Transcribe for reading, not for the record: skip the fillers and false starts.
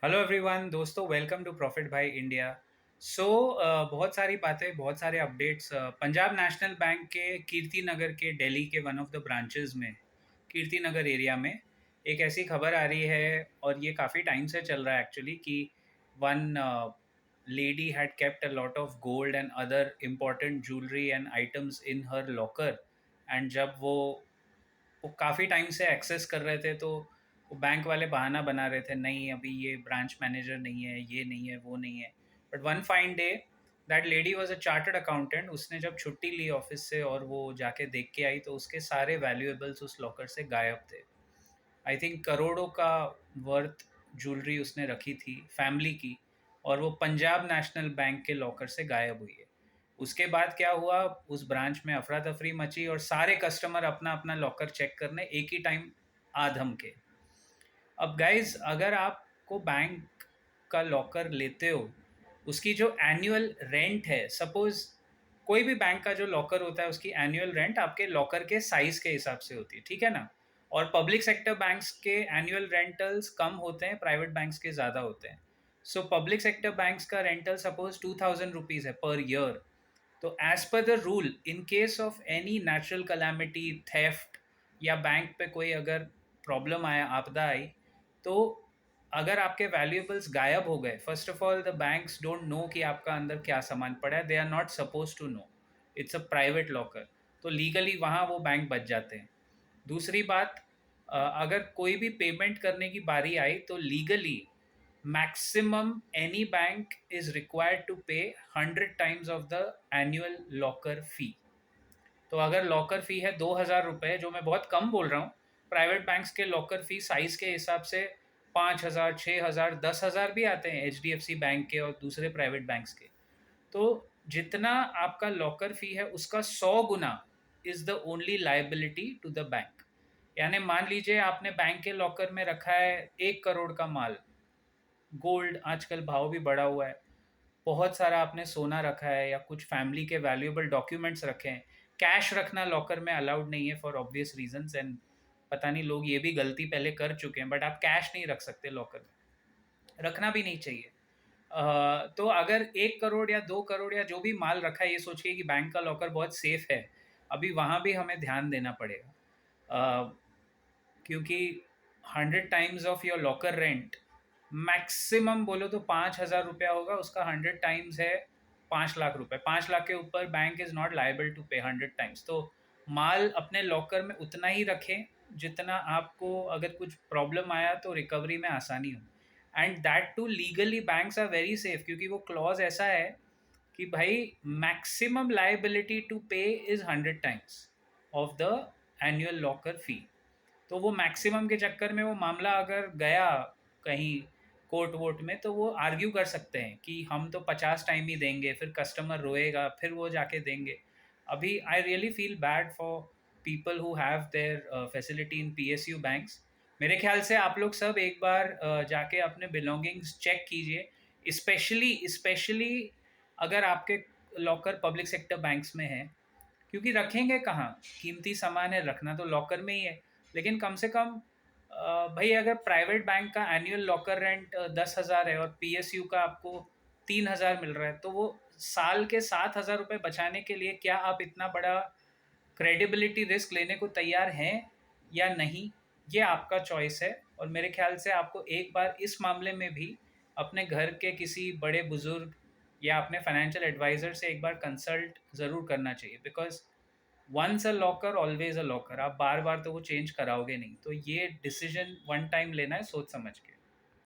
Hello everyone दोस्तों, welcome to profit भाई India. सो बहुत सारी बातें, बहुत सारे अपडेट्स। पंजाब नेशनल बैंक के कीर्ति नगर के दिल्ली के वन ऑफ द ब्रांचेस में, कीर्ति नगर एरिया में एक ऐसी खबर आ रही है, और ये काफ़ी टाइम से चल रहा है एक्चुअली, कि one lady had kept a lot of gold and other important jewellery and items in her locker. And जब वो काफ़ी टाइम से एक्सेस कर रहे थे, तो वो बैंक वाले बहाना बना रहे थे, नहीं अभी ये ब्रांच मैनेजर नहीं है, ये नहीं है, वो नहीं है। But one fine day that lady was a chartered accountant. उसने जब छुट्टी ली ऑफिस से और वो जाके देख के आई, तो उसके सारे वैल्यूएबल्स उस लॉकर से गायब थे। आई थिंक करोड़ों का वर्थ ज्वेलरी उसने रखी थी फैमिली की, और वो पंजाब नेशनल बैंक के लॉकर से गायब हुई है। उसके बाद क्या हुआ, उस ब्रांच में अफरा तफरी मची और सारे कस्टमर अपना अपना लॉकर चेक करने एक ही टाइम आ धमके। अब गाइज, अगर आपको बैंक का लॉकर लेते हो, उसकी जो एनुअल रेंट है, सपोज कोई भी बैंक का जो लॉकर होता है उसकी एनुअल रेंट आपके लॉकर के साइज के हिसाब से होती है, ठीक है ना। और पब्लिक सेक्टर बैंक्स के एनुअल रेंटल्स कम होते हैं, प्राइवेट बैंक्स के ज़्यादा होते हैं। सो पब्लिक सेक्टर बैंक्स का रेंटल सपोज 2000 रुपीज़ है पर ईयर। तो as per the rule, in case of any natural calamity, theft, या बैंक पे कोई अगर प्रॉब्लम आया, आपदा आई, तो अगर आपके वैल्यूएबल्स गायब हो गए, first of all the banks don't know कि आपका अंदर क्या सामान पड़ा है, they are not suppose to know, it's a private locker. तो लीगली वहाँ वो बैंक बच जाते हैं। दूसरी बात, अगर कोई भी पेमेंट करने की बारी आई, तो legally maximum any bank is required to pay 100 times of the annual locker fee। तो अगर लॉकर फी है 2000 रुपये, जो मैं बहुत कम बोल रहा हूँ, प्राइवेट बैंक्स के लॉकर फी साइज के हिसाब से 5000, 6000, 10,000 भी आते हैं H D F C bank के और दूसरे प्राइवेट बैंक्स के। तो जितना आपका लॉकर फी है उसका 100 गुना is the only liability to the bank. यानी मान लीजिए आपने बैंक के लॉकर में रखा है 1 करोड़ का माल, गोल्ड आजकल भाव भी बढ़ा हुआ है, बहुत सारा आपने सोना रखा है या कुछ फैमिली के वैल्यूएबल डॉक्यूमेंट्स रखे हैं। कैश रखना लॉकर में अलाउड नहीं है फॉर ऑब्वियस रीजंस, एंड पता नहीं लोग ये भी गलती पहले कर चुके हैं, बट आप कैश नहीं रख सकते लॉकर में, रखना भी नहीं चाहिए। तो अगर 1 करोड़ या 2 करोड़ या जो भी माल रखा है, ये सोच के कि बैंक का लॉकर बहुत सेफ है, अभी वहाँ भी हमें ध्यान देना पड़ेगा। क्योंकि 100 times of your locker rent, maximum बोलो तो 5,000 रुपया होगा, उसका 100 टाइम्स है 5 लाख रुपए। 5 लाख के ऊपर bank is not liable to pay 100 times. तो माल अपने लॉकर में उतना ही रखें जितना आपको अगर कुछ प्रॉब्लम आया तो रिकवरी में आसानी हो। And that too legally banks are very safe, क्योंकि वो क्लॉज ऐसा है कि भाई maximum liability to pay is 100 times of the annual locker fee. तो वो मैक्सिमम के चक्कर में वो मामला अगर गया कहीं कोर्ट वोट में, तो वो आर्ग्यू कर सकते हैं कि हम तो 50 टाइम ही देंगे, फिर कस्टमर रोएगा, फिर वो जाके देंगे। अभी I really feel bad for people who have their facility in P S U banks. मेरे ख्याल से आप लोग सब एक बार जाके अपने बिलोंगिंग्स चेक कीजिए, स्पेशली स्पेशली अगर आपके लॉकर पब्लिक सेक्टर बैंक्स में है। क्योंकि रखेंगे कहाँ, कीमती सामान है, रखना तो लॉकर में ही है। लेकिन कम से कम भाई, अगर प्राइवेट बैंक का एनुअल लॉकर रेंट 10,000 है और पीएसयू का आपको 3,000 मिल रहा है, तो वो साल के 7,000 रुपये बचाने के लिए क्या आप इतना बड़ा क्रेडिबिलिटी रिस्क लेने को तैयार हैं या नहीं, ये आपका चॉइस है। और मेरे ख्याल से आपको एक बार इस मामले में भी अपने घर के किसी बड़े बुजुर्ग या अपने फाइनेंशियल एडवाइज़र से एक बार कंसल्ट ज़रूर करना चाहिए, because once a locker always a locker. आप बार बार तो वो चेंज कराओगे नहीं, तो ये डिसीजन वन टाइम लेना है सोच समझ के।